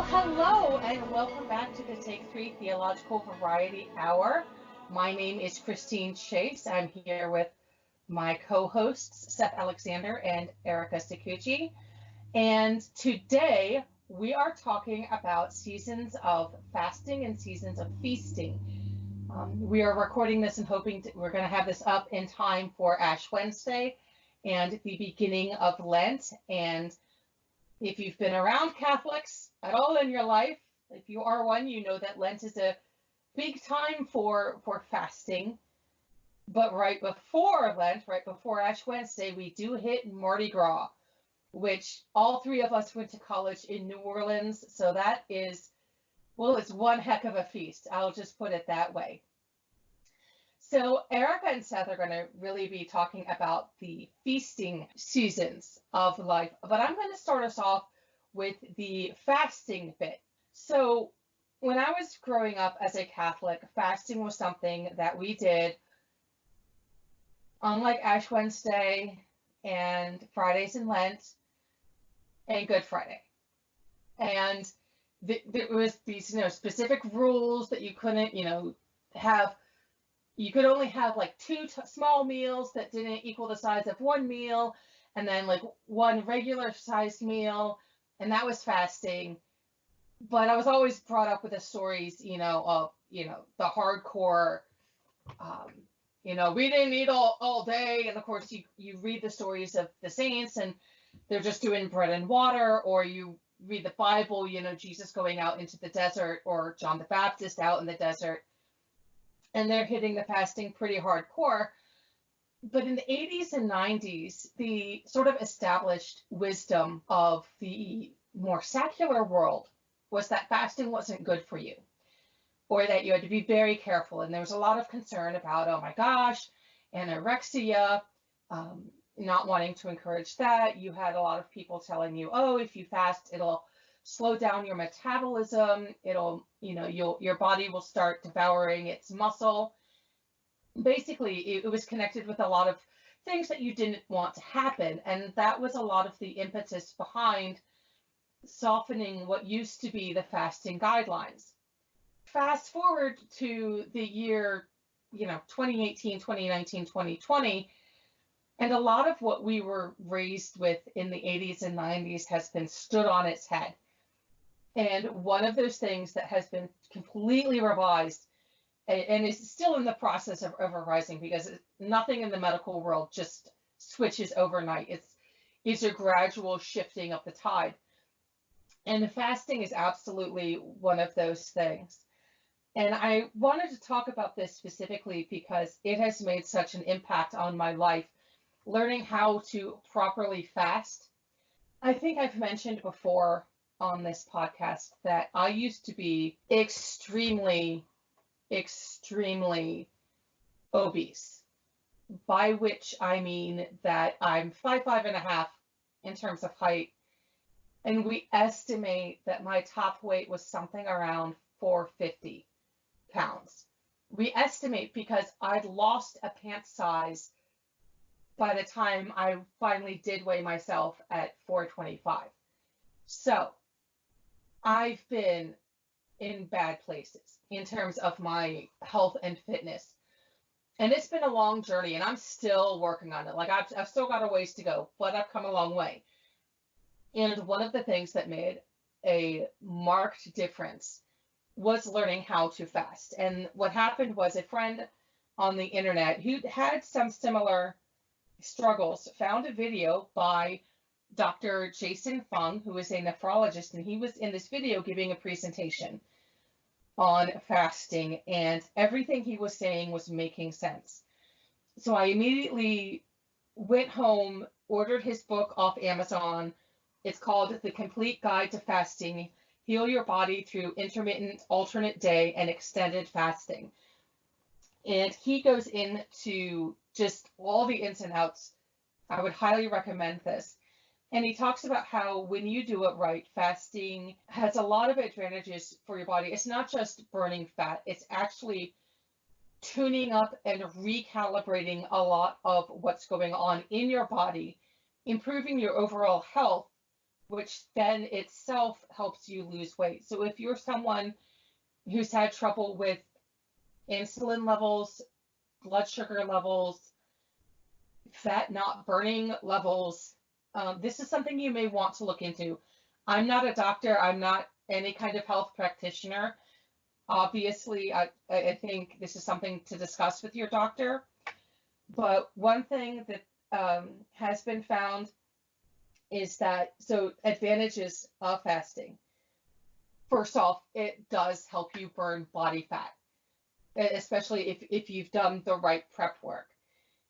Well, hello, and welcome back to the Take 3 Theological Variety Hour. My name is Christine Chase. I'm here with my co-hosts, Seth Alexander and Erica Sikuchi. And today we are talking about seasons of fasting and seasons of feasting. We are recording this and hoping we're going to have this up in time for Ash Wednesday and the beginning of Lent. And if you've been around Catholics at all in your life, if you are one, you know that Lent is a big time for fasting. But right before Lent, right before Ash Wednesday, we do hit Mardi Gras, which all three of us went to college in New Orleans. So that is, well, it's one heck of a feast. I'll just put it that way. So Erica and Seth are going to really be talking about the feasting seasons of life, but I'm going to start us off with the fasting bit. So when I was growing up as a Catholic, fasting was something that we did, unlike Ash Wednesday and Fridays in Lent and Good Friday. And there was these, specific rules that you couldn't, have. You could only have like two small meals that didn't equal the size of one meal, and then like one regular sized meal, and that was fasting. But I was always brought up with the stories, of, the hardcore, we didn't eat all day. And of course you read the stories of the saints and they're just doing bread and water, or you read the Bible, Jesus going out into the desert, or John the Baptist out in the desert, and they're hitting the fasting pretty hardcore. But in the 80s and 90s, the sort of established wisdom of the more secular world was that fasting wasn't good for you, or that you had to be very careful. And there was a lot of concern about, oh my gosh, anorexia, not wanting to encourage that. You had a lot of people telling you, oh, if you fast, it'll slow down your metabolism. It'll, your body will start devouring its muscle. Basically, it was connected with a lot of things that you didn't want to happen. And that was a lot of the impetus behind softening what used to be the fasting guidelines. Fast forward to the year, 2018, 2019, 2020, and a lot of what we were raised with in the 80s and 90s has been stood on its head. And one of those things that has been completely revised and is still in the process of revising, because nothing in the medical world just switches overnight. It's a gradual shifting of the tide. And fasting is absolutely one of those things. And I wanted to talk about this specifically because it has made such an impact on my life, learning how to properly fast. I think I've mentioned before on this podcast that I used to be extremely obese, by which I mean that I'm 5'5.5" in terms of height, and we estimate that my top weight was something around 450 pounds. We estimate because I'd lost a pant size by the time I finally did weigh myself at 425. So I've been in bad places in terms of my health and fitness. And it's been a long journey, and I'm still working on it. Like I've still got a ways to go, but I've come a long way. And one of the things that made a marked difference was learning how to fast. And what happened was a friend on the internet who had some similar struggles found a video by Dr. Jason Fung, who is a nephrologist, and he was in this video giving a presentation on fasting, and everything he was saying was making sense. So I immediately went home, ordered his book off Amazon. It's called The Complete Guide to Fasting: Heal Your Body Through Intermittent, Alternate Day, and Extended Fasting. And he goes into just all the ins and outs. I would highly recommend this. And he talks about how when you do it right, fasting has a lot of advantages for your body. It's not just burning fat, it's actually tuning up and recalibrating a lot of what's going on in your body, improving your overall health which then itself helps you lose weight. So if you're someone who's had trouble with insulin levels, blood sugar levels, fat not burning levels, this is something you may want to look into. I'm not a doctor. I'm not any kind of health practitioner. Obviously, I think this is something to discuss with your doctor. But one thing that has been found is that, so advantages of fasting. First off, it does help you burn body fat, especially if you've done the right prep work.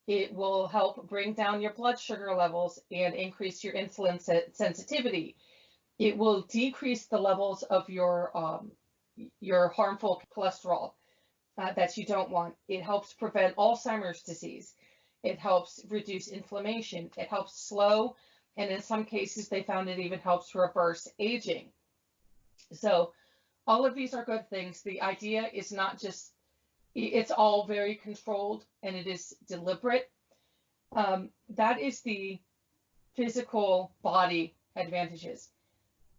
It will help bring down your blood sugar levels and increase your insulin sensitivity. It will decrease the levels of your harmful cholesterol that you don't want. It helps prevent Alzheimer's disease. It helps reduce inflammation. It helps slow, and in some cases they found it even helps reverse aging. So all of these are good things. The idea is not just, it's all very controlled and it is deliberate. That is the physical body advantages.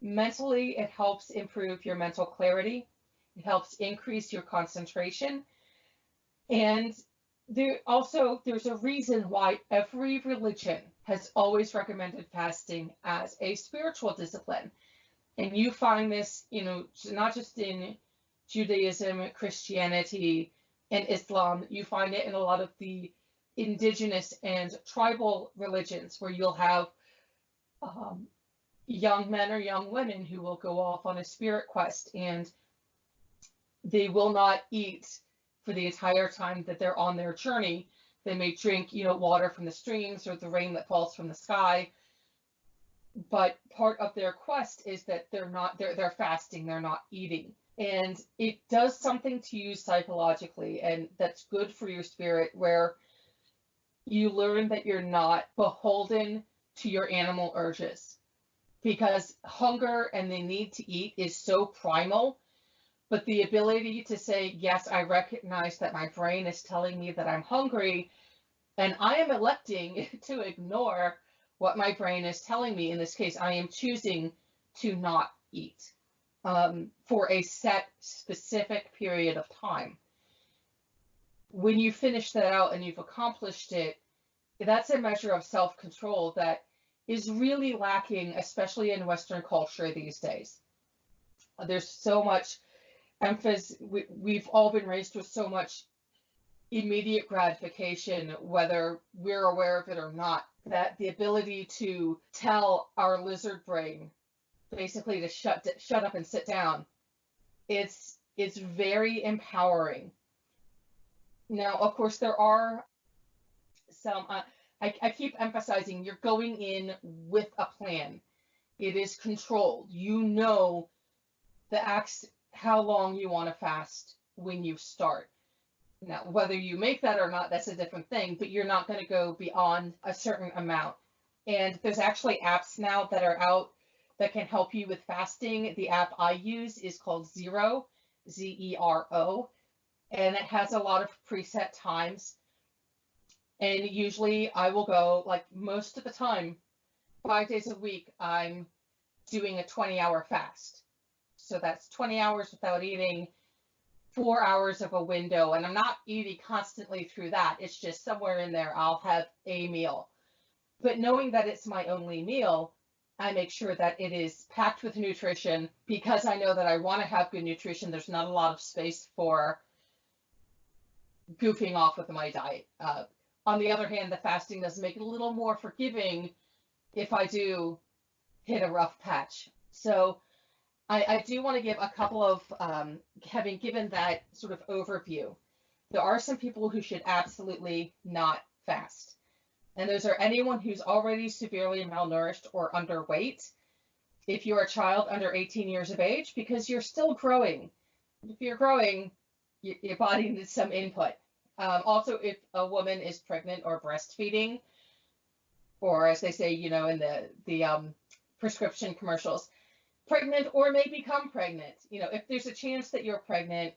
Mentally, it helps improve your mental clarity. It helps increase your concentration. And there's a reason why every religion has always recommended fasting as a spiritual discipline. And you find this, not just in Judaism, Christianity, and Islam. You find it in a lot of the indigenous and tribal religions, where you'll have young men or young women who will go off on a spirit quest, and they will not eat for the entire time that they're on their journey. They may drink, water from the streams or the rain that falls from the sky. But part of their quest is that they're fasting, they're not eating. And it does something to you psychologically, and that's good for your spirit, where you learn that you're not beholden to your animal urges. Because hunger and the need to eat is so primal, but the ability to say, yes, I recognize that my brain is telling me that I'm hungry, and I am electing to ignore what my brain is telling me. In this case, I am choosing to not eat for a set specific period of time. When you finish that out and you've accomplished it, that's a measure of self-control that is really lacking, especially in Western culture these days. There's so much emphasis. We've all been raised with so much immediate gratification, whether we're aware of it or not, that the ability to tell our lizard brain basically to shut up and sit down, it's very empowering. Now, of course, there are some, I keep emphasizing, you're going in with a plan. It is controlled. You know how long you want to fast when you start. Now, whether you make that or not, that's a different thing, but you're not going to go beyond a certain amount. And there's actually apps now that are out that can help you with fasting. The app I use is called Zero, Zero, and it has a lot of preset times. And usually I will go, like most of the time, 5 days a week, I'm doing a 20-hour fast. So that's 20 hours without eating, 4 hours of a window, and I'm not eating constantly through that. It's just somewhere in there I'll have a meal. But knowing that it's my only meal, I make sure that it is packed with nutrition, because I know that I want to have good nutrition. There's not a lot of space for goofing off with my diet. On the other hand, the fasting does make it a little more forgiving if I do hit a rough patch. So I do want to give a couple of, having given that sort of overview, there are some people who should absolutely not fast. And those are anyone who's already severely malnourished or underweight. If you're a child under 18 years of age, because you're still growing. If you're growing, your body needs some input. Also, if a woman is pregnant or breastfeeding, or as they say, in the prescription commercials, pregnant or may become pregnant. If there's a chance that you're pregnant,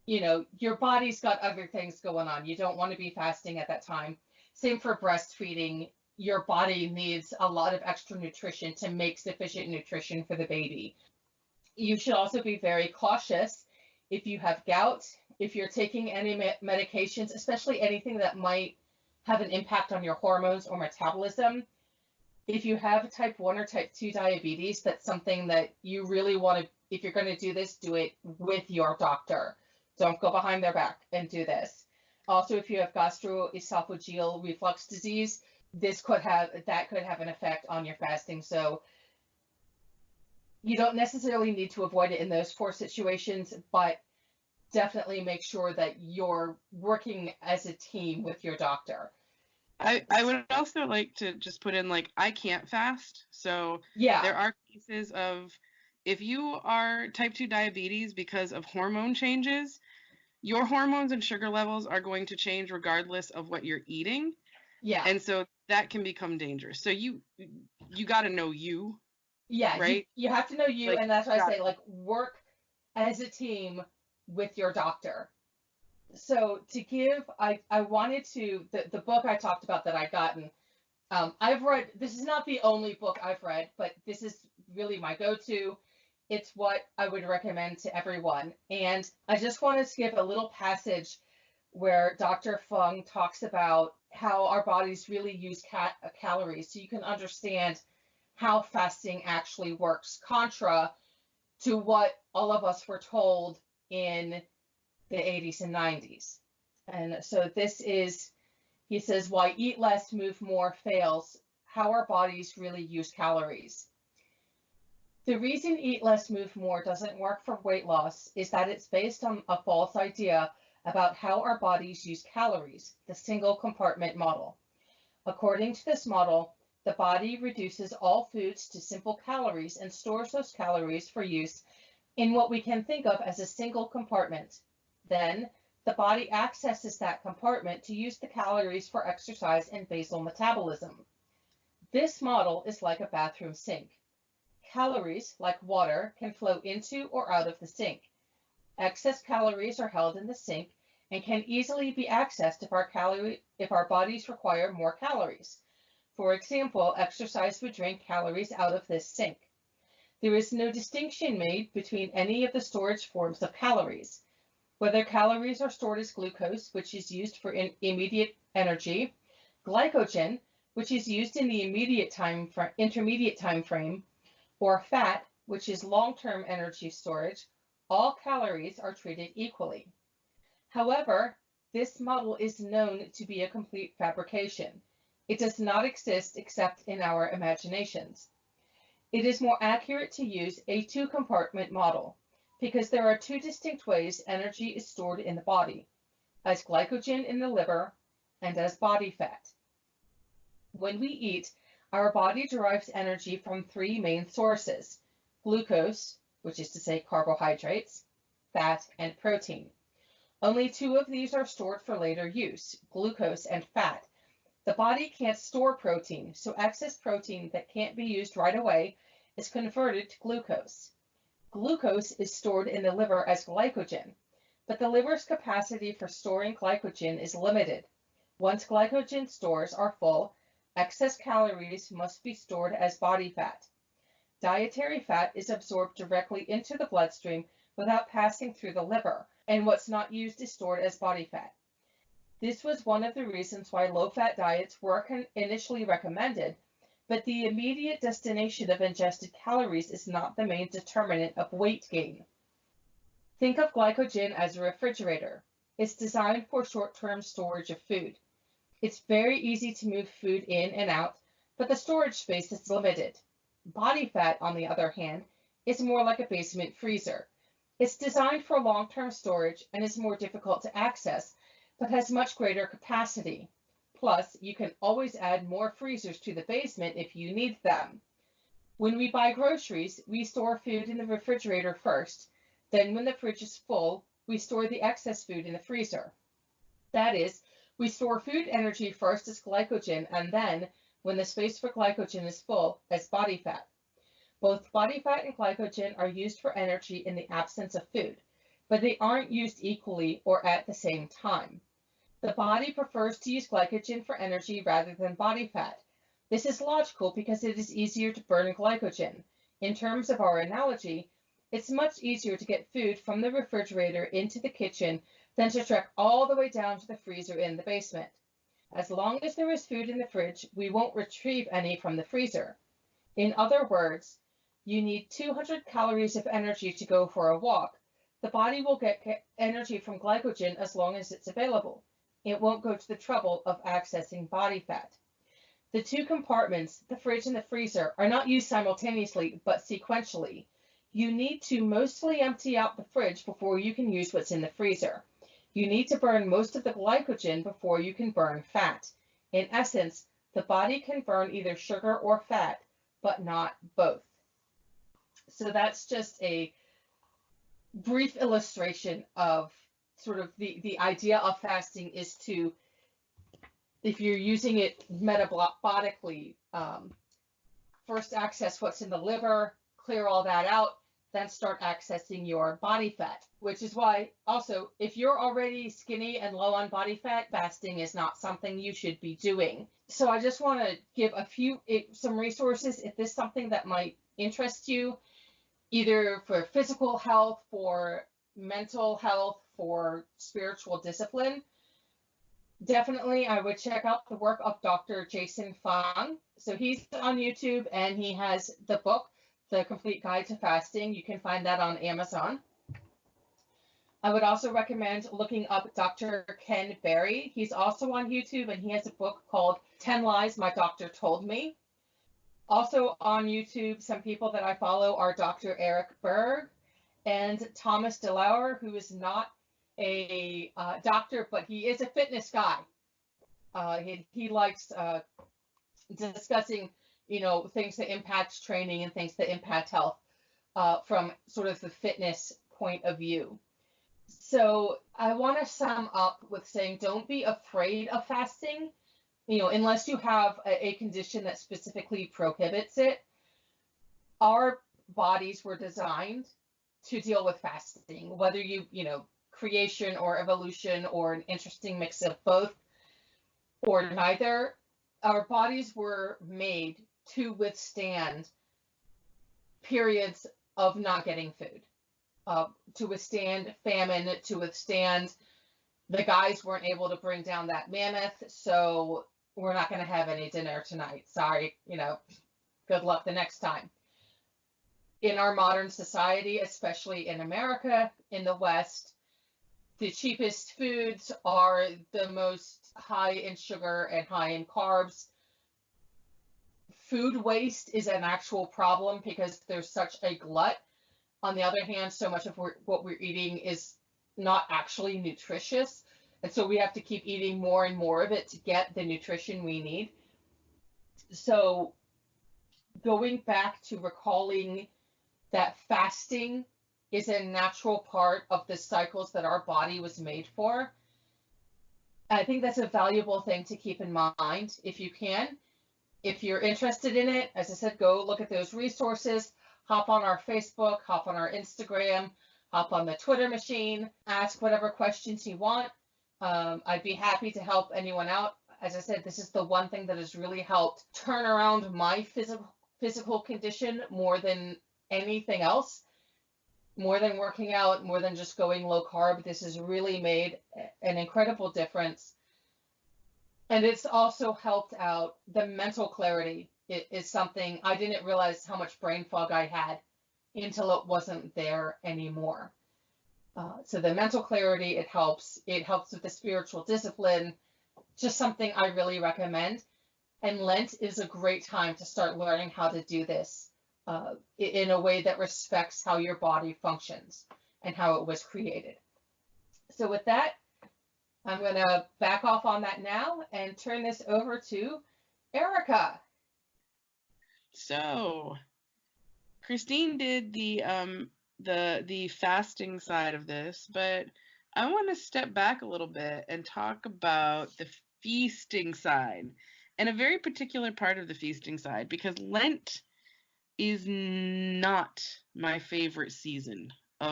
your body's got other things going on. You don't want to be fasting at that time. Same for breastfeeding. your body needs a lot of extra nutrition to make sufficient nutrition for the baby. You should also be very cautious if you have gout, if you're taking any medications, especially anything that might have an impact on your hormones or metabolism. If you have type 1 or type 2 diabetes, that's something that you really want to, if you're going to do this, do it with your doctor. Don't go behind their back and do this. Also, if you have gastroesophageal reflux disease, that could have an effect on your fasting. So you don't necessarily need to avoid it in those 4 situations, but definitely make sure that you're working as a team with your doctor. I would also like to just put in, like, I can't fast. So yeah, there are cases of, if you are type 2 diabetes because of hormone changes, your hormones and sugar levels are going to change regardless of what you're eating. Yeah. And so that can become dangerous. So you got to know you. Yeah, right? You have to know you, Like, and that's why I say, like, work as a team with your doctor. So to give, I wanted to, the book I talked about that I gotten, I've read, this is not the only book I've read, but this is really my go-to. It's what I would recommend to everyone. And I just wanted to give a little passage where Dr. Fung talks about how our bodies really use calories, so you can understand how fasting actually works, contra to what all of us were told in the 80s and 90s. And so this is, he says, why eat less, move more fails, how our bodies really use calories. The reason eat less, move more doesn't work for weight loss is that it's based on a false idea about how our bodies use calories, the single compartment model. According to this model, the body reduces all foods to simple calories and stores those calories for use in what we can think of as a single compartment. Then, the body accesses that compartment to use the calories for exercise and basal metabolism. This model is like a bathroom sink. Calories, like water, can flow into or out of the sink. Excess calories are held in the sink and can easily be accessed if our bodies require more calories. For example, exercise would drain calories out of this sink. There is no distinction made between any of the storage forms of calories. Whether calories are stored as glucose, which is used for immediate energy, glycogen, which is used in the intermediate time frame, or fat, which is long-term energy storage, all calories are treated equally. However, this model is known to be a complete fabrication. It does not exist except in our imaginations. It is more accurate to use a 2-compartment model because there are 2 distinct ways energy is stored in the body, as glycogen in the liver and as body fat. When we eat, our body derives energy from 3 main sources: glucose, which is to say carbohydrates, fat, and protein. Only 2 of these are stored for later use, glucose and fat. The body can't store protein, so excess protein that can't be used right away is converted to glucose. Glucose is stored in the liver as glycogen, but the liver's capacity for storing glycogen is limited. Once glycogen stores are full, excess calories must be stored as body fat. Dietary fat is absorbed directly into the bloodstream without passing through the liver, and what's not used is stored as body fat. This was one of the reasons why low-fat diets were initially recommended, but the immediate destination of ingested calories is not the main determinant of weight gain. Think of glycogen as a refrigerator. It's designed for short-term storage of food. It's very easy to move food in and out, but the storage space is limited. Body fat, on the other hand, is more like a basement freezer. It's designed for long-term storage and is more difficult to access, but has much greater capacity. Plus, you can always add more freezers to the basement if you need them. When we buy groceries, we store food in the refrigerator first. Then when the fridge is full, we store the excess food in the freezer. That is, we store food energy first as glycogen, and then, when the space for glycogen is full, as body fat. Both body fat and glycogen are used for energy in the absence of food, but they aren't used equally or at the same time. The body prefers to use glycogen for energy rather than body fat. This is logical because it is easier to burn glycogen. In terms of our analogy, it's much easier to get food from the refrigerator into the kitchen than to trek all the way down to the freezer in the basement. As long as there is food in the fridge, we won't retrieve any from the freezer. In other words, you need 200 calories of energy to go for a walk. The body will get energy from glycogen as long as it's available. It won't go to the trouble of accessing body fat. The two compartments, the fridge and the freezer, are not used simultaneously, but sequentially. You need to mostly empty out the fridge before you can use what's in the freezer. You need to burn most of the glycogen before you can burn fat. In essence, the body can burn either sugar or fat, but not both. So that's just a brief illustration of sort of the idea of fasting is to, if you're using it metabolically, first access what's in the liver, clear all that out, then start accessing your body fat, which is why also, if you're already skinny and low on body fat, fasting is not something you should be doing. So I just want to give some resources if this is something that might interest you, either for physical health, for mental health, for spiritual discipline. Definitely, I would check out the work of Dr. Jason Fung. So he's on YouTube and he has the book, The Complete Guide to Fasting. You can find that on Amazon. I would also recommend looking up Dr. Ken Berry. He's also on YouTube and he has a book called 10 Lies My Doctor Told Me. Also on YouTube, some people that I follow are Dr. Eric Berg and Thomas DeLauer, who is not a doctor, but he is a fitness guy. He likes discussing, things that impact training and things that impact health from sort of the fitness point of view. So I want to sum up with saying, don't be afraid of fasting, unless you have a condition that specifically prohibits it. Our bodies were designed to deal with fasting, whether creation or evolution or an interesting mix of both or neither. Our bodies were made to withstand periods of not getting food, to withstand famine, to withstand the guys weren't able to bring down that mammoth, so we're not going to have any dinner tonight. Sorry, good luck the next time. In our modern society, especially in America, in the West, the cheapest foods are the most high in sugar and high in carbs. Food waste is an actual problem because there's such a glut. On the other hand, so much of what we're eating is not actually nutritious. And so we have to keep eating more and more of it to get the nutrition we need. So going back to recalling that fasting is a natural part of the cycles that our body was made for. I think that's a valuable thing to keep in mind if you can. If you're interested in it, as I said, go look at those resources, hop on our Facebook, hop on our Instagram, hop on the Twitter machine, ask whatever questions you want. I'd be happy to help anyone out. As I said, this is the one thing that has really helped turn around my physical condition more than anything else, more than working out, more than just going low carb. This has really made an incredible difference. And it's also helped out the mental clarity. It is something I didn't realize how much brain fog I had until it wasn't there anymore. So the mental clarity, it helps with the spiritual discipline, just something I really recommend. And Lent is a great time to start learning how to do this in a way that respects how your body functions and how it was created. So with that, I'm going to back off on that now and turn this over to Erica. So Christine did the fasting side of this, but I want to step back a little bit and talk about the feasting side, and a very particular part of the feasting side, because Lent is not my favorite season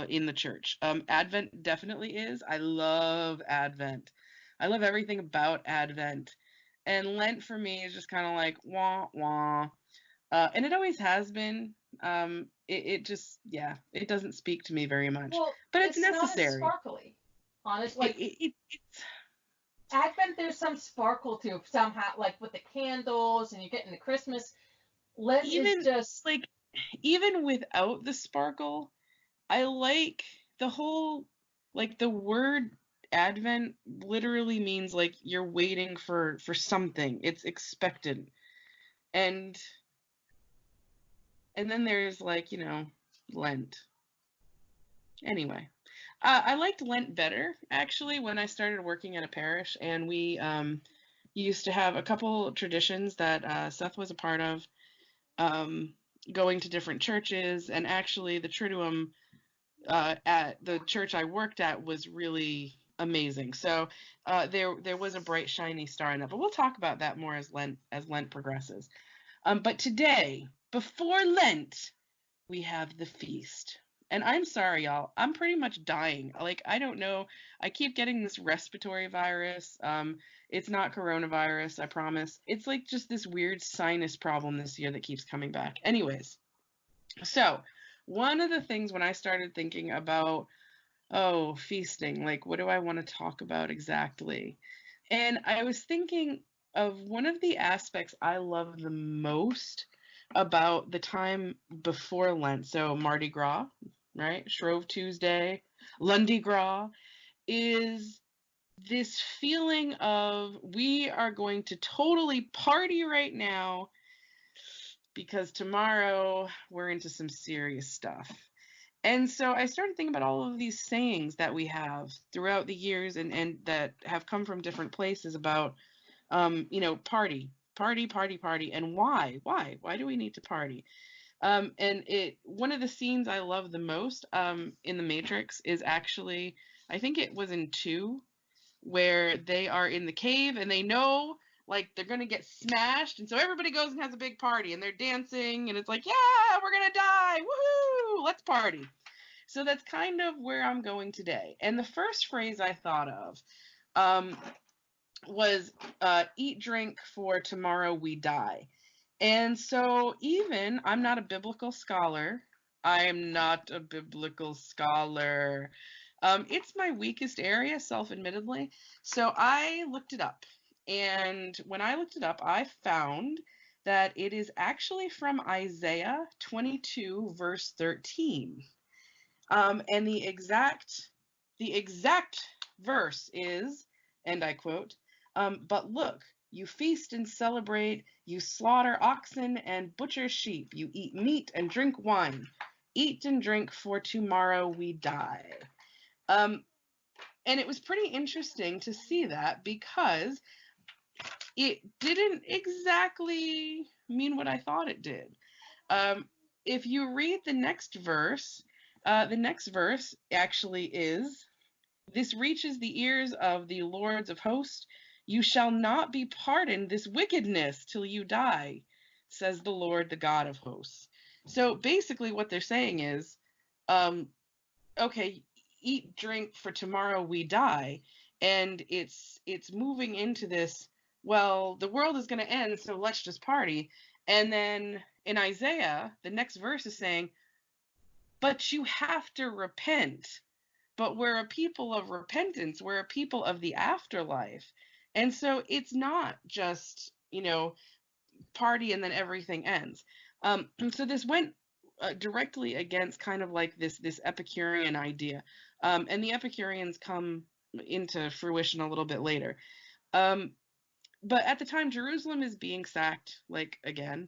in the church. Advent definitely is. I love Advent. I love everything about Advent. And Lent for me is just kind of like wah wah. And it always has been. It just, yeah, it doesn't speak to me very much. Well, But it's it's not as necessary. sparkly. Honest, It, like it, it's Advent, there's some sparkle to it somehow, like with the candles, and you get into Christmas. Lent is even just like even without the sparkle, I like the whole, like the word Advent literally means like you're waiting for something. It's expectant. And then there's like, Lent. Anyway, I liked Lent better actually when I started working at a parish, and we used to have a couple traditions that Seth was a part of, um, going to different churches, and actually the Truduum at the church I worked at was really amazing. So there was a bright shiny star in it, but we'll talk about that more as Lent progresses. But today, before Lent, we have the feast. And I'm sorry, y'all. I'm pretty much dying. Like, I don't know. I keep getting this respiratory virus. It's not coronavirus, I promise. It's like just this weird sinus problem this year that keeps coming back. Anyways, so one of the things when I started thinking about, oh, feasting, like, what do I want to talk about exactly? And I was thinking of one of the aspects I love the most about the time before Lent, so Mardi Gras, right? Shrove Tuesday, Lundi Gras, is this feeling of we are going to totally party right now because tomorrow we're into some serious stuff. And so I started thinking about all of these sayings that we have throughout the years, and that have come from different places about, party, party, party, party, and why? Why do we need to party? And one of the scenes I love the most in The Matrix is actually, I think it was in 2, where they are in the cave and they know like they're gonna get smashed, and so everybody goes and has a big party and they're dancing and it's like, yeah, we're gonna die, woohoo, let's party. So that's kind of where I'm going today. And the first phrase I thought of um, was eat, drink, for tomorrow we die. And so even I'm not a biblical scholar. I am not a biblical scholar. It's my weakest area, self-admittedly. So I looked it up. And when I looked it up, I found that it is actually from Isaiah 22, verse 13. And the exact verse is, and I quote, but look, you feast and celebrate, you slaughter oxen and butcher sheep, you eat meat and drink wine. Eat and drink, for tomorrow we die. And it was pretty interesting to see that because it didn't exactly mean what I thought it did. If you read the next verse actually is, this reaches the ears of the lords of hosts. You shall not be pardoned this wickedness till you die, says the Lord, the God of hosts. So basically what they're saying is, okay, eat, drink, for tomorrow we die. And it's moving into this, well, the world is going to end, so let's just party. And then in Isaiah, the next verse is saying, but you have to repent. But we're a people of repentance. We're a people of the afterlife. And so it's not just, party and then everything ends. And so this went directly against kind of like this Epicurean idea. And the Epicureans come into fruition a little bit later. But at the time, Jerusalem is being sacked, like, again,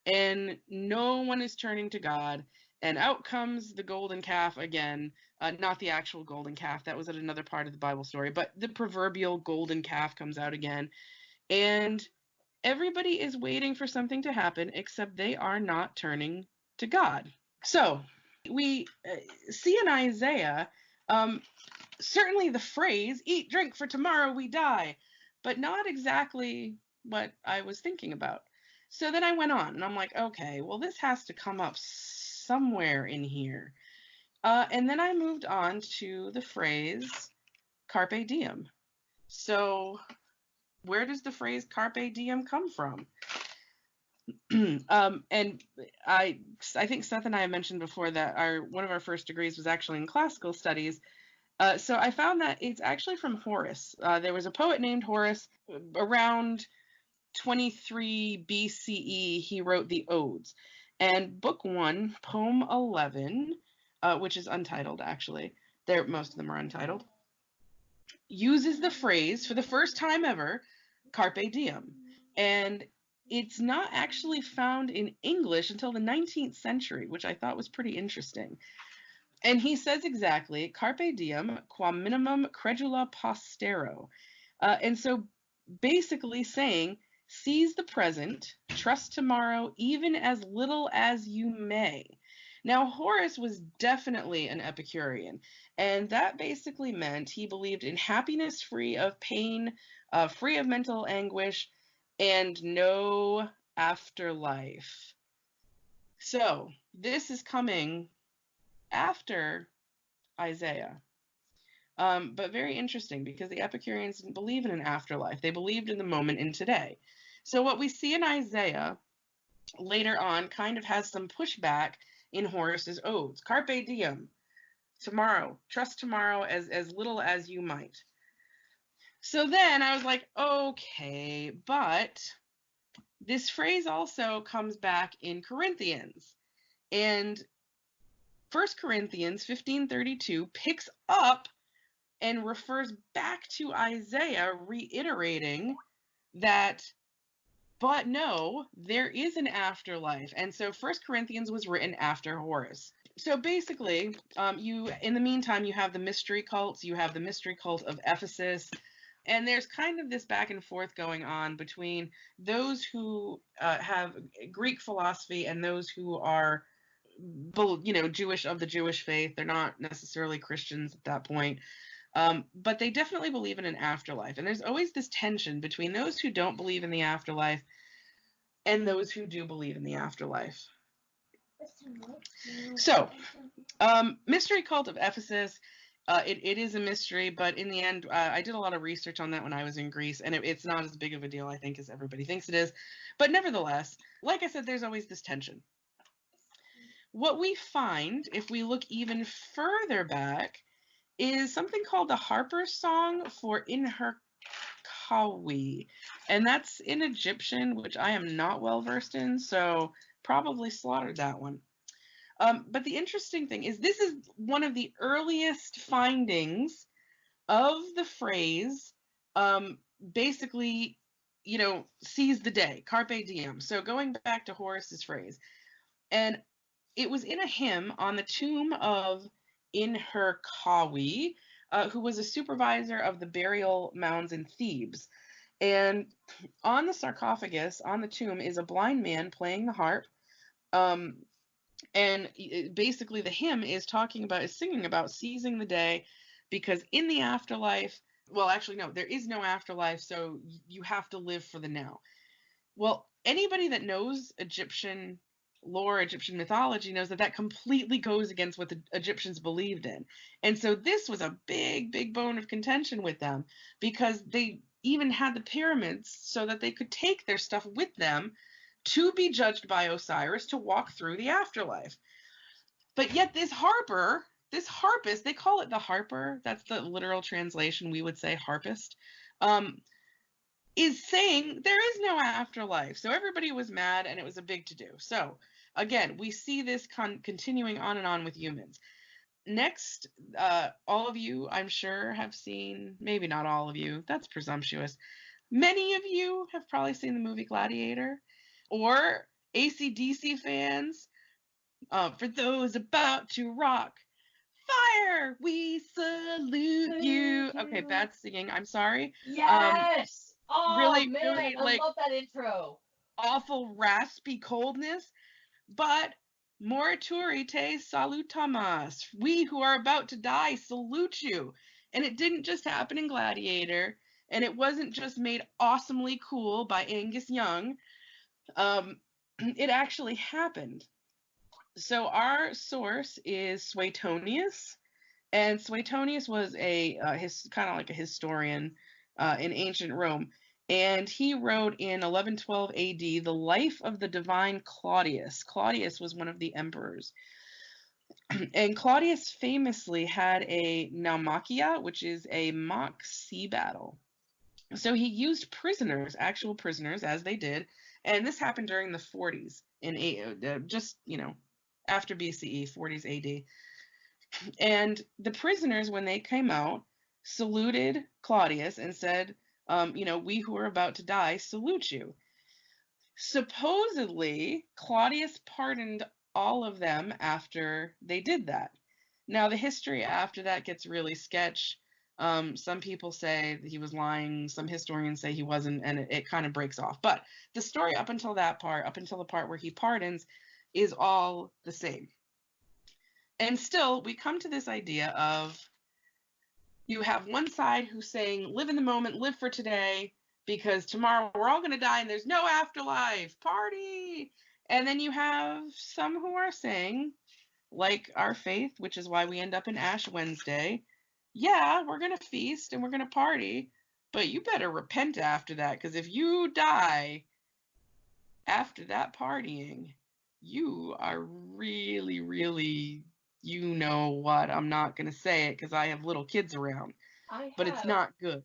and no one is turning to God. And out comes the golden calf again. Not the actual golden calf, that was at another part of the Bible story, but the proverbial golden calf comes out again. And everybody is waiting for something to happen, except they are not turning to God. So we see in Isaiah, certainly the phrase, eat, drink, for tomorrow we die, but not exactly what I was thinking about. So then I went on and I'm like, okay, well, this has to come up somewhere in here. And then I moved on to the phrase Carpe Diem. So where does the phrase Carpe Diem come from? And I think Seth and I have mentioned before that one of our first degrees was actually in classical studies. So I found that it's actually from Horace. There was a poet named Horace around 23 BCE. He wrote the Odes, and book 1, poem 11, which is untitled actually. Most of them are untitled. Uses the phrase for the first time ever, Carpe Diem, and it's not actually found in English until the 19th century, which I thought was pretty interesting. And he says exactly, Carpe Diem, qua minimum credula postero. And so basically saying, seize the present, trust tomorrow, even as little as you may. Now, Horace was definitely an Epicurean, and that basically meant he believed in happiness free of pain, free of mental anguish, and no afterlife. So this is coming after Isaiah. But very interesting, because the Epicureans didn't believe in an afterlife. They believed in the moment in today. So what we see in Isaiah later on kind of has some pushback in Horace's Odes. Carpe diem, tomorrow, trust tomorrow as little as you might. So then I was like, okay, but this phrase also comes back in Corinthians. And 1 Corinthians 15:32 picks up and refers back to Isaiah, reiterating that, but no, there is an afterlife. And so 1 Corinthians was written after Horace. So basically, in the meantime, you have the mystery cults, you have the mystery cult of Ephesus, and there's kind of this back and forth going on between those who have Greek philosophy and those who are, Jewish, of the Jewish faith. They're not necessarily Christians at that point. But they definitely believe in an afterlife. And there's always this tension between those who don't believe in the afterlife and those who do believe in the afterlife. So, mystery cult of Ephesus, it is a mystery, but in the end, I did a lot of research on that when I was in Greece, and it's not as big of a deal, I think, as everybody thinks it is. But nevertheless, like I said, there's always this tension. What we find, if we look even further back, is something called the Harper's Song for In Her Kawi, and that's in Egyptian, which I am not well versed in, so probably slaughtered that one. But the interesting thing is this is one of the earliest findings of the phrase, basically, seize the day, carpe diem. So going back to Horace's phrase, and it was in a hymn on the tomb of In Her Kawi, who was a supervisor of the burial mounds in Thebes. And on the sarcophagus, on the tomb, is a blind man playing the harp. And basically the hymn is singing about seizing the day, because in the afterlife, well, actually, no, there is no afterlife, so you have to live for the now. Well, anybody that knows Egyptian lore, Egyptian mythology, knows that completely goes against what the Egyptians believed in. And so this was a big, big bone of contention with them, because they even had the pyramids so that they could take their stuff with them to be judged by Osiris to walk through the afterlife. But yet this harpist, they call it the harper, that's the literal translation, we would say harpist, is saying there is no afterlife. So everybody was mad, and it was a big to-do. So again, we see this continuing on and on with humans. Next, all of you, I'm sure, have seen, maybe not all of you, that's presumptuous. Many of you have probably seen the movie Gladiator, or AC/DC fans, for those about to rock, fire, we salute you. Okay, bad singing, I'm sorry. Yes! Oh, really, man, really, I love that intro. Awful, raspy coldness, but morituri te salutamus. We who are about to die salute you. And it didn't just happen in Gladiator, and it wasn't just made awesomely cool by Angus Young. It actually happened. So our source is Suetonius, and Suetonius was kind of like a historian in ancient Rome. And he wrote in 1112 AD the life of the divine Claudius. Claudius was one of the emperors. And Claudius famously had a naumachia, which is a mock sea battle. So he used prisoners, actual prisoners, as they did. And this happened during the 40s, after BCE, 40s AD. And the prisoners, when they came out, saluted Claudius and said, we who are about to die salute you. Supposedly, Claudius pardoned all of them after they did that. Now, the history after that gets really sketch. Some people say that he was lying. Some historians say he wasn't, and it kind of breaks off. But the story up until the part where he pardons, is all the same. And still, we come to this idea of you have one side who's saying, live in the moment, live for today, because tomorrow we're all going to die and there's no afterlife, party. And then you have some who are saying, like our faith, which is why we end up in Ash Wednesday, yeah, we're going to feast and we're going to party, but you better repent after that, because if you die after that partying, you are really, really, you know what, I'm not going to say it because I have little kids around, but it's not good.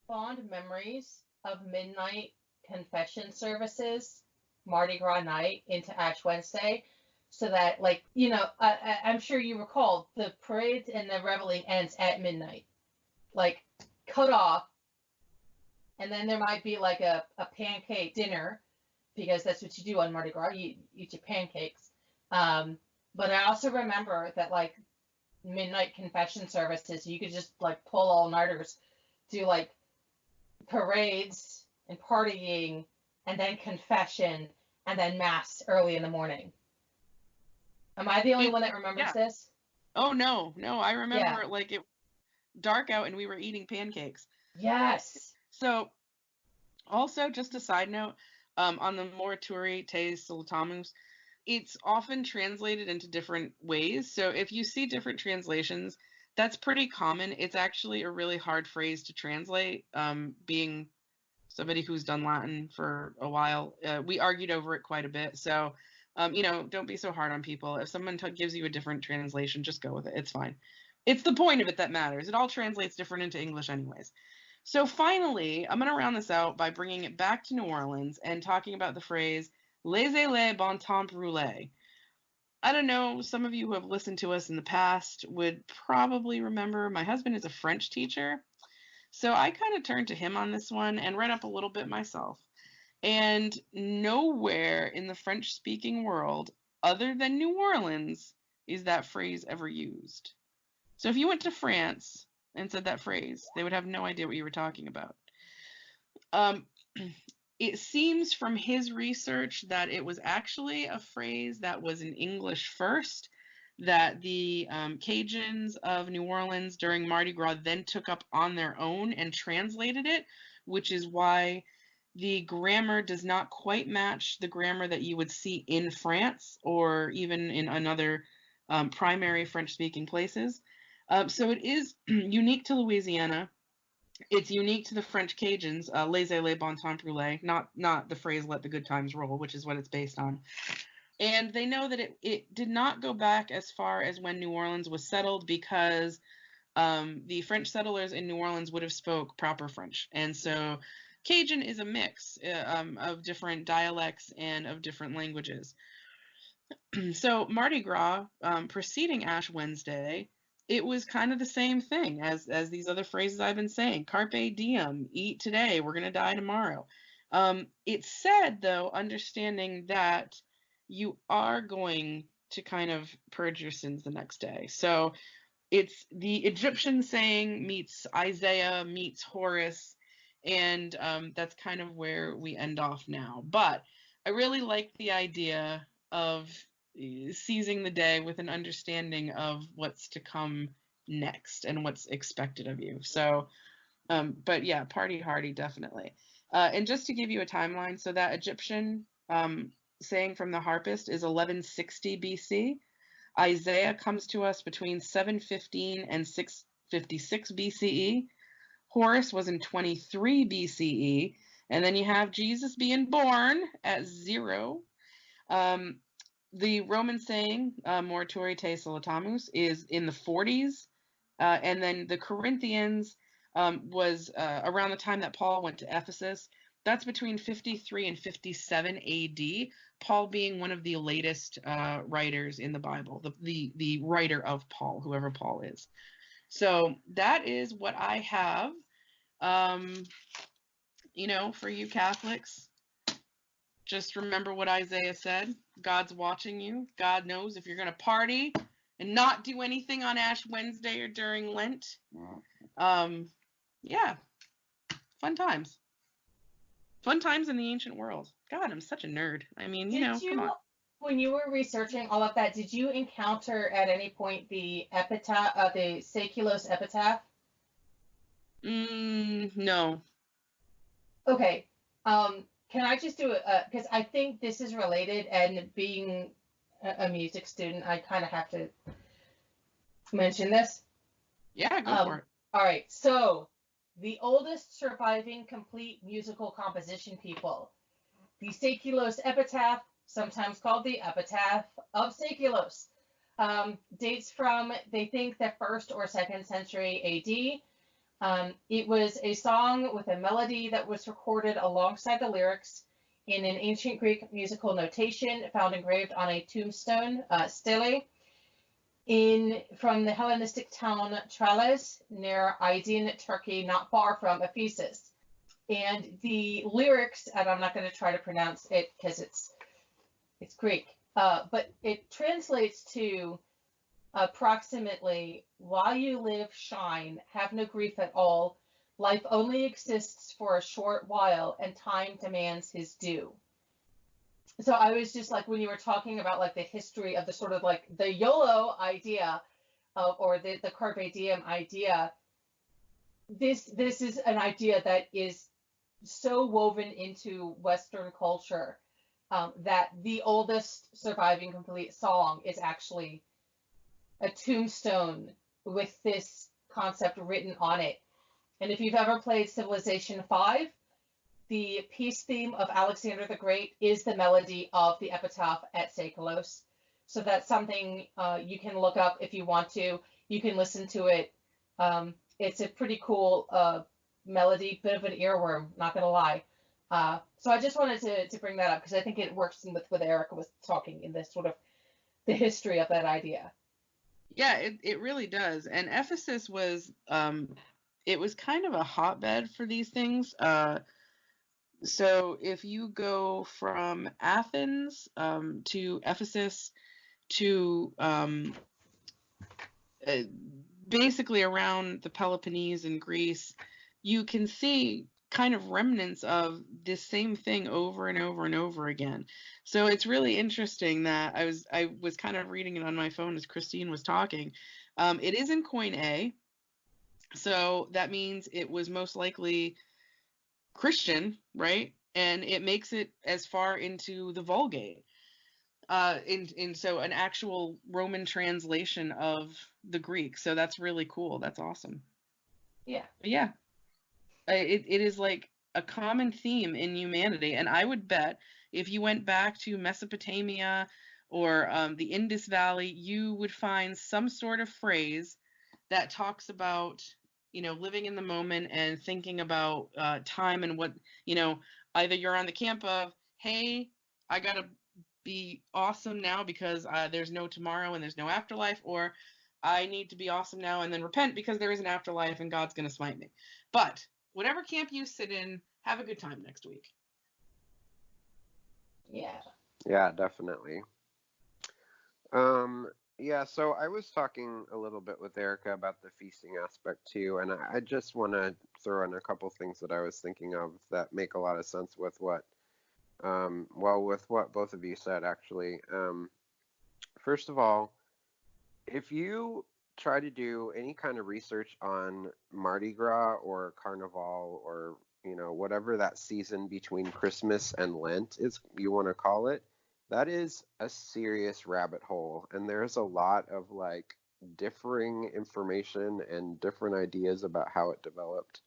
Fond memories of midnight confession services, Mardi Gras night into Ash Wednesday, so that, I'm sure you recall, the parade and the reveling ends at midnight, cut off, and then there might be a pancake dinner, because that's what you do on Mardi Gras, you eat your pancakes. But I also remember that, midnight confession services, you could just, pull all-nighters, do, parades and partying, and then confession, and then mass early in the morning. Am I the only one that remembers this? Oh, no. I remember it dark out and we were eating pancakes. Yes. So, also, just a side note, on the Morituri te Solitamus, it's often translated into different ways. So if you see different translations, that's pretty common. It's actually a really hard phrase to translate. Being somebody who's done Latin for a while, we argued over it quite a bit. So, don't be so hard on people. If someone gives you a different translation, just go with it. It's fine. It's the point of it that matters. It all translates different into English anyways. So finally, I'm going to round this out by bringing it back to New Orleans and talking about the phrase, laissez-les bon temps rouler. I don't know, some of you who have listened to us in the past would probably remember my husband is a French teacher. So I kind of turned to him on this one and read up a little bit myself. And nowhere in the French-speaking world, other than New Orleans, is that phrase ever used. So if you went to France and said that phrase, they would have no idea what you were talking about. It seems from his research that it was actually a phrase that was in English first, that the Cajuns of New Orleans during Mardi Gras then took up on their own and translated it, which is why the grammar does not quite match the grammar that you would see in France or even in another primary French-speaking places. So it is unique to Louisiana. It's unique to the French Cajuns, laissez-les bon temps rouler, not the phrase let the good times roll, which is what it's based on. And they know that it did not go back as far as when New Orleans was settled, because the French settlers in New Orleans would have spoke proper French. And so Cajun is a mix of different dialects and of different languages. So Mardi Gras, preceding Ash Wednesday, it was kind of the same thing as these other phrases I've been saying. Carpe diem, eat today, we're going to die tomorrow. It's said, though, understanding that you are going to kind of purge your sins the next day. So it's the Egyptian saying meets Isaiah, meets Horace, and that's kind of where we end off now. But I really like the idea of seizing the day with an understanding of what's to come next and what's expected of you. So, but yeah, party hardy, definitely. And just to give you a timeline, so that Egyptian saying from the harpist is 1160 BC. Isaiah comes to us between 715 and 656 BCE. Horace was in 23 BCE, And then you have Jesus being born at 0. The Roman saying, morituri te salutamus, is in the 40s. And then the Corinthians was around the time that Paul went to Ephesus. That's between 53 and 57 AD, Paul being one of the latest writers in the Bible, the writer of Paul, whoever Paul is. So that is what I have. For you Catholics, just remember what Isaiah said. God's watching you. God knows if you're going to party and not do anything on Ash Wednesday or during Lent. Yeah, fun times. Fun times in the ancient world. God, I'm such a nerd. I mean, come on. When you were researching all of that, did you encounter at any point the epitaph, the Seikilos epitaph? No. Okay. Can I just do it? Because I think this is related, and being a music student, I kind of have to mention this. Yeah, go for it. All right. So, the oldest surviving complete musical composition people, the Seikilos epitaph, sometimes called the Epitaph of Seikilos, dates from, they think, the 1st or 2nd century AD. It was a song with a melody that was recorded alongside the lyrics in an ancient Greek musical notation found engraved on a tombstone stele from the Hellenistic town Tralles near Aydin, Turkey, not far from Ephesus. And the lyrics, and I'm not going to try to pronounce it because it's Greek, but it translates to approximately, while you live, shine, have no grief at all. Life only exists for a short while, and time demands his due. So I was just like, when you were talking about like the history of the sort of like the YOLO idea or the Carpe Diem idea, this is an idea that is so woven into Western culture that the oldest surviving complete song is actually a tombstone with this concept written on it. And if you've ever played Civilization 5, the peace theme of Alexander the Great is the melody of the epitaph at Seikilos. So that's something you can look up if you want to. You can listen to it. It's a pretty cool melody, bit of an earworm, not going to lie. So I just wanted to bring that up because I think it works with what Erica was talking in this sort of the history of that idea. Yeah, it really does. And Ephesus was, it was kind of a hotbed for these things. So if you go from Athens to Ephesus to basically around the Peloponnese in Greece, you can see kind of remnants of this same thing over and over and over again. So it's really interesting that I was kind of reading it on my phone as Christine was talking. It is in Koine, so that means it was most likely Christian, right? And it makes it as far into the Vulgate. So an actual Roman translation of the Greek. So that's really cool. That's awesome. Yeah. But yeah. It is like a common theme in humanity. And I would bet if you went back to Mesopotamia or the Indus Valley, you would find some sort of phrase that talks about, living in the moment and thinking about time and what, either you're on the camp of, hey, I got to be awesome now because there's no tomorrow and there's no afterlife, or I need to be awesome now and then repent because there is an afterlife and God's going to smite me. But whatever camp you sit in, have a good time next week. Yeah. Yeah, definitely. Yeah, so I was talking a little bit with Erica about the feasting aspect too, and I just want to throw in a couple things that I was thinking of that make a lot of sense with what, with what both of you said, actually. First of all, if you try to do any kind of research on Mardi Gras or Carnival or, whatever that season between Christmas and Lent is, you want to call it, that is a serious rabbit hole. And there's a lot of differing information and different ideas about how it developed.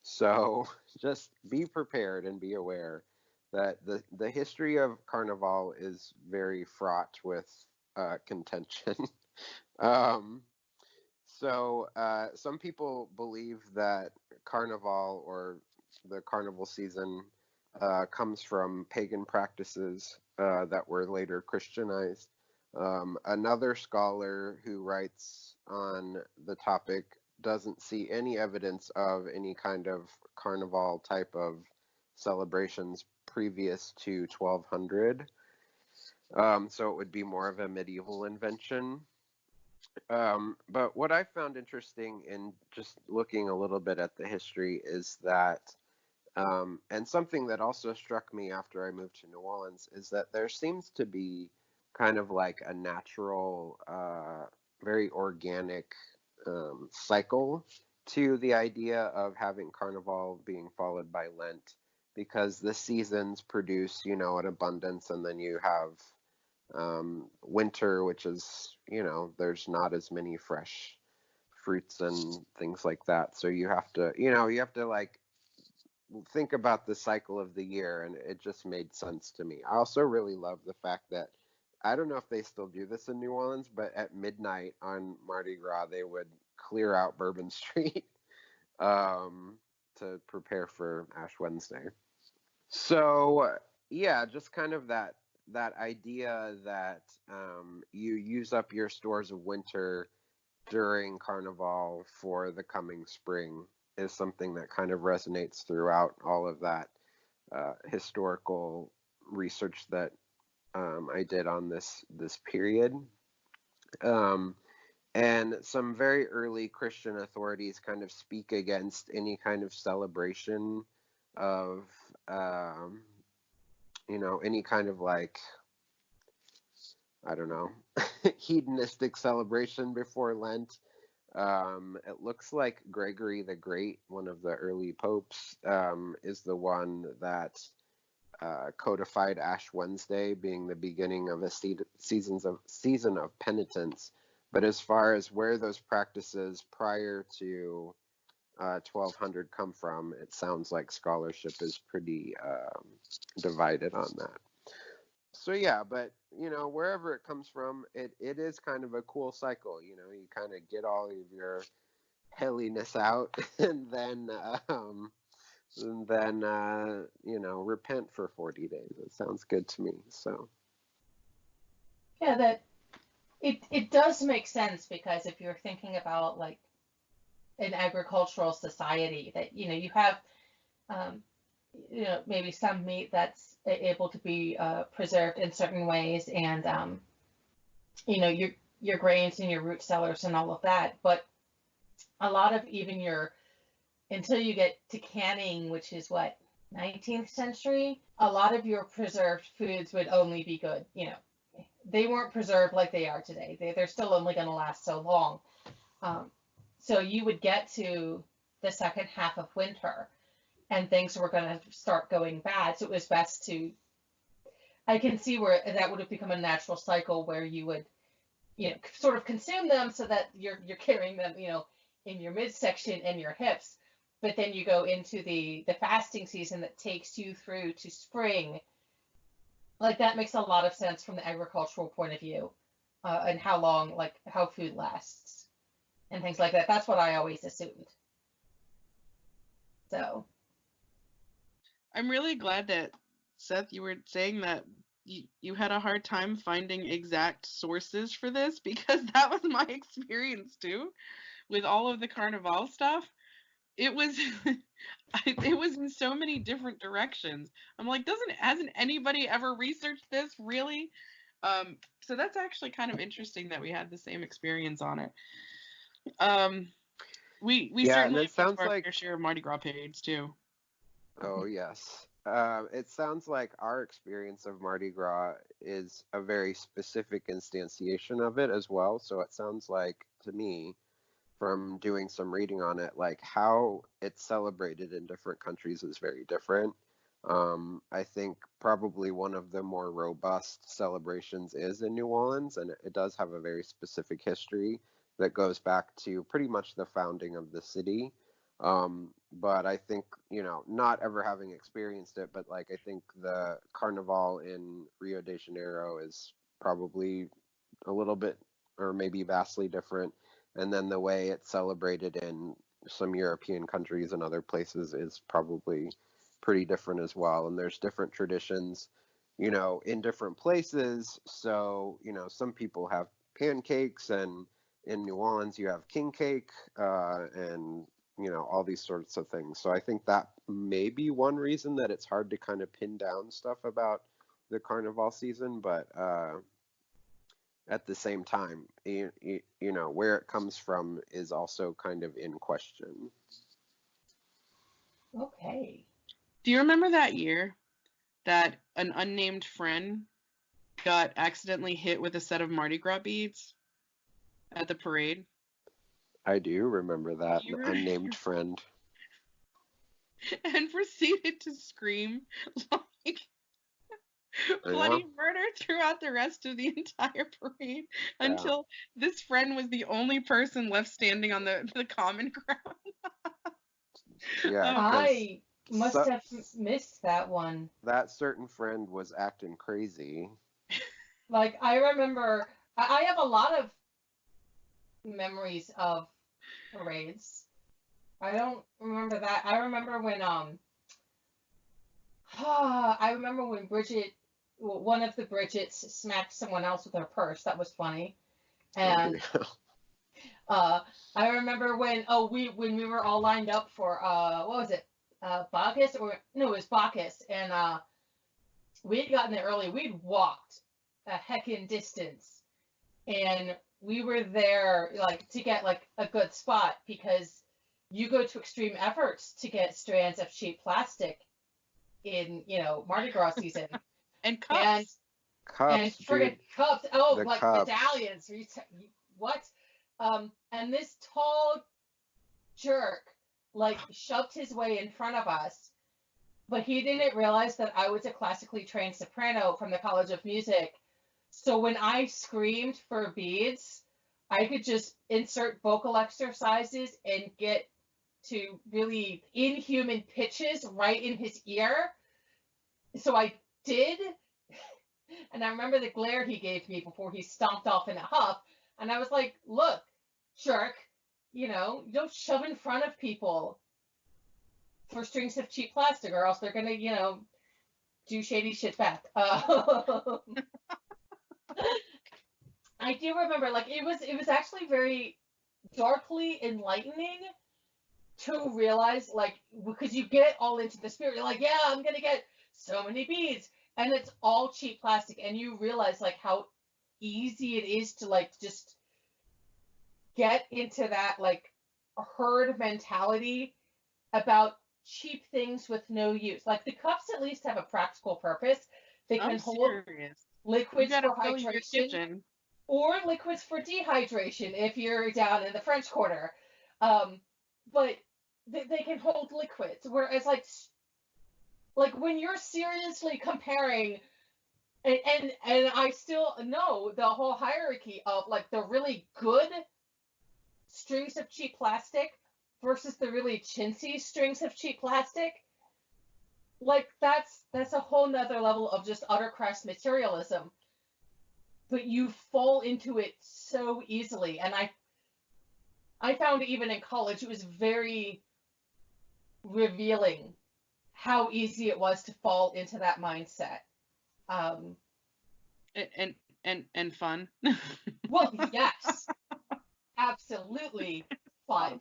So just be prepared and be aware that the history of Carnival is very fraught with contention. um, some people believe that Carnival, or the carnival season, comes from pagan practices that were later Christianized. Another scholar who writes on the topic doesn't see any evidence of any kind of carnival type of celebrations previous to 1200. So it would be more of a medieval invention. But what I found interesting in just looking a little bit at the history is that, and something that also struck me after I moved to New Orleans, is that there seems to be kind of like a natural, very organic cycle to the idea of having Carnival being followed by Lent, because the seasons produce, an abundance, and then you have winter, which is, there's not as many fresh fruits and things like that. So you have to like think about the cycle of the year, and it just made sense to me. I also really love the fact that, I don't know if they still do this in New Orleans, but at midnight on Mardi Gras, they would clear out Bourbon Street to prepare for Ash Wednesday. So yeah, just kind of that idea that you use up your stores of winter during Carnival for the coming spring is something that kind of resonates throughout all of that historical research that I did on this period. And some very early Christian authorities kind of speak against any kind of celebration of, any kind of like, I don't know, hedonistic celebration before Lent. It looks like Gregory the Great, one of the early popes, is the one that codified Ash Wednesday being the beginning of a season of penitence. But as far as where those practices prior to 1200 come from, it sounds like scholarship is pretty divided on that. So yeah, but wherever it comes from, it is kind of a cool cycle. You kind of get all of your helliness out, and then repent for 40 days. It sounds good to me. So Yeah, that it does make sense, because if you're thinking about like an agricultural society, that you have maybe some meat that's able to be preserved in certain ways, and your grains and your root cellars and all of that. But a lot of even until you get to canning, which is what, 19th century, a lot of your preserved foods would only be good. They weren't preserved like they are today. They're still only going to last so long. So you would get to the second half of winter, and things were going to start going bad. So it was best I can see where that would have become a natural cycle where you would, sort of consume them so that you're carrying them, in your midsection and your hips. But then you go into the fasting season that takes you through to spring. Like, that makes a lot of sense from the agricultural point of view, and how long, like how food lasts and things like that. That's what I always assumed. So I'm really glad that, Seth, you were saying that you had a hard time finding exact sources for this, because that was my experience too with all of the Carnival stuff. It was it was in so many different directions. I'm like, hasn't anybody ever researched this, really? So that's actually kind of interesting that we had the same experience on it. We certainly and it sounds have our like fair share of Mardi Gras periods too. Oh, yes. It sounds like our experience of Mardi Gras is a very specific instantiation of it as well. So it sounds like, to me, from doing some reading on it, like how it's celebrated in different countries is very different. I think probably one of the more robust celebrations is in New Orleans, and it does have a very specific history that goes back to pretty much the founding of the city. But I think, not ever having experienced it, but like I think the Carnival in Rio de Janeiro is probably a little bit or maybe vastly different. And then the way it's celebrated in some European countries and other places is probably pretty different as well. And there's different traditions, in different places. So, some people have pancakes, and in New Orleans you have king cake, and all these sorts of things. So I think that may be one reason that it's hard to kind of pin down stuff about the Carnival season, but at the same time, where it comes from is also kind of in question. Okay. Do you remember that year that an unnamed friend got accidentally hit with a set of Mardi Gras beads at the parade? I do remember that, an unnamed friend. And proceeded to scream like bloody murder throughout the rest of the entire parade until this friend was the only person left standing on the common ground. Yeah, I must have missed that one. That certain friend was acting crazy. Like, I remember, I have a lot of memories of parades. I don't remember that. I remember when Bridget, one of the Bridgets, smacked someone else with her purse. That was funny. And I remember when we were all lined up for what was it? Bacchus, or no, it was Bacchus, and we had gotten there early. We'd walked a heckin' distance, and we were there like to get like a good spot, because you go to extreme efforts to get strands of cheap plastic in, Mardi Gras season. And cups. And friggin' cups. Oh, like cups. medallions. What? And this tall jerk like shoved his way in front of us, but he didn't realize that I was a classically trained soprano from the College of Music. So when I screamed for beads, I could just insert vocal exercises and get to really inhuman pitches right in his ear. So I did. And I remember the glare he gave me before he stomped off in a huff. And I was like, look, jerk, you don't shove in front of people for strings of cheap plastic, or else they're going to, do shady shit back. I do remember, like, it was actually very darkly enlightening to realize, like, because you get all into the spirit. You're like, yeah, I'm going to get so many beads. And it's all cheap plastic. And you realize, like, how easy it is to, like, just get into that, like, herd mentality about cheap things with no use. Like, the cups at least have a practical purpose. They can hold liquids for hydration or liquids for dehydration if you're down in the French Quarter. But they can hold liquids. Whereas, like when you're seriously comparing, and I still know the whole hierarchy of, like, the really good strings of cheap plastic versus the really chintzy strings of cheap plastic, like, that's a whole nother level of just utter crass materialism. But you fall into it so easily. And I found even in college it was very revealing how easy it was to fall into that mindset. And fun. Well, yes. Absolutely fun.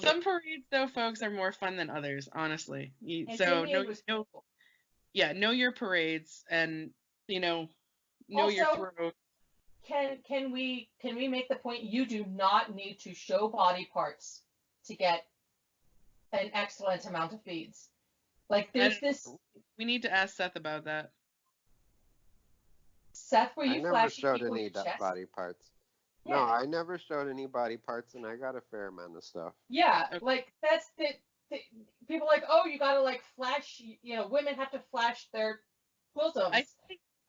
Some parades, though, folks, are more fun than others, honestly. Know your parades, and know also, your throw. Can we make the point, you do not need to show body parts to get an excellent amount of beads. Like, there's this. We need to ask Seth about that. Seth, were you flashing people your chest? I never showed any body parts. Yeah. No, I never showed any body parts, and I got a fair amount of stuff. Yeah, okay. Like, that's the people like, oh, you gotta, like, flash, women have to flash their bosoms.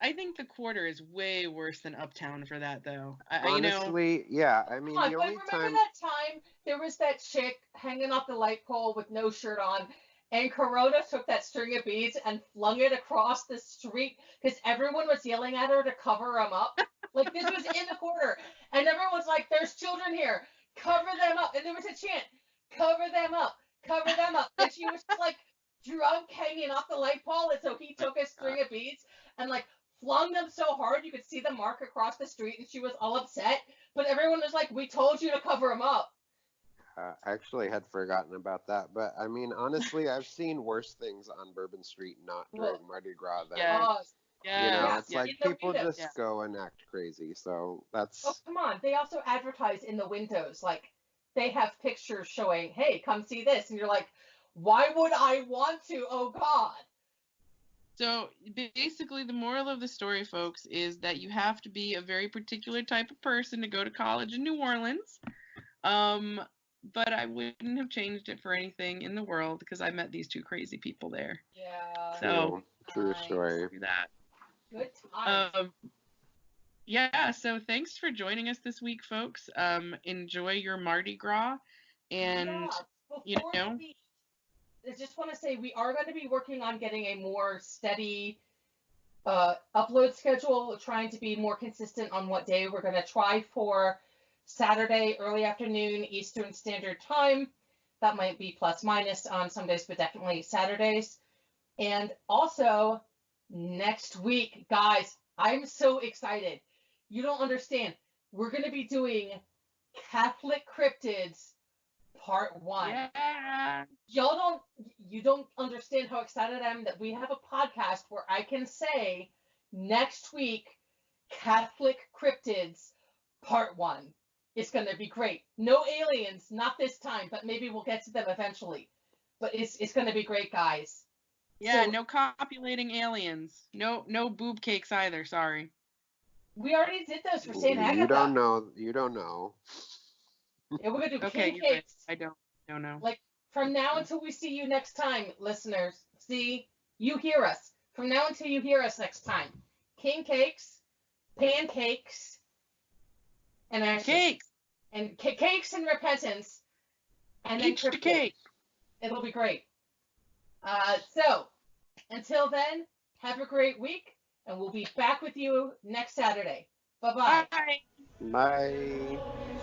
I think the Quarter is way worse than Uptown for that, though. Honestly, yeah. I mean, the only remember that time there was that chick, hanging off the light pole with no shirt on. And Corona took that string of beads and flung it across the street because everyone was yelling at her to cover them up. Like, this was in the quarter. And everyone was like, there's children here. Cover them up. And there was a chant, cover them up, cover them up. And she was just like drunk hanging off the light pole. And so he took a string of beads and like flung them so hard you could see the mark across the street. And she was all upset. But everyone was like, we told you to cover them up. I actually had forgotten about that, but I mean, honestly, I've seen worse things on Bourbon Street not during Mardi Gras than, it's like people just go and act crazy, so that's... Oh, come on. They also advertise in the windows, like, they have pictures showing, hey, come see this, and you're like, why would I want to? Oh, God. So, basically, the moral of the story, folks, is that you have to be a very particular type of person to go to college in New Orleans. But I wouldn't have changed it for anything in the world because I met these two crazy people there. Yeah. So true story. That. Good time. Yeah. So thanks for joining us this week, folks. Enjoy your Mardi Gras, and I just want to say we are going to be working on getting a more steady upload schedule, trying to be more consistent on what day we're going to try for. Saturday, early afternoon, Eastern Standard Time. That might be plus minus on some days, but definitely Saturdays. And also, next week, guys, I'm so excited. You don't understand. We're going to be doing Catholic Cryptids Part 1. Yeah. You don't understand how excited I am that we have a podcast where I can say next week, Catholic Cryptids Part 1. It's going to be great. No aliens, not this time, but maybe we'll get to them eventually. But it's going to be great, guys. Yeah, so, no copulating aliens. No boob cakes either, sorry. We already did those for St. Agatha. You don't know. Yeah, we're going to do pancakes. Right. I don't know. Like, from now until we see you next time, listeners. See, you hear us. From now until you hear us next time. King cakes, pancakes, and cakes. And cakes and repentance. And then cake. It'll be great. So, until then, have a great week, and we'll be back with you next Saturday. Bye-bye. Bye. Bye.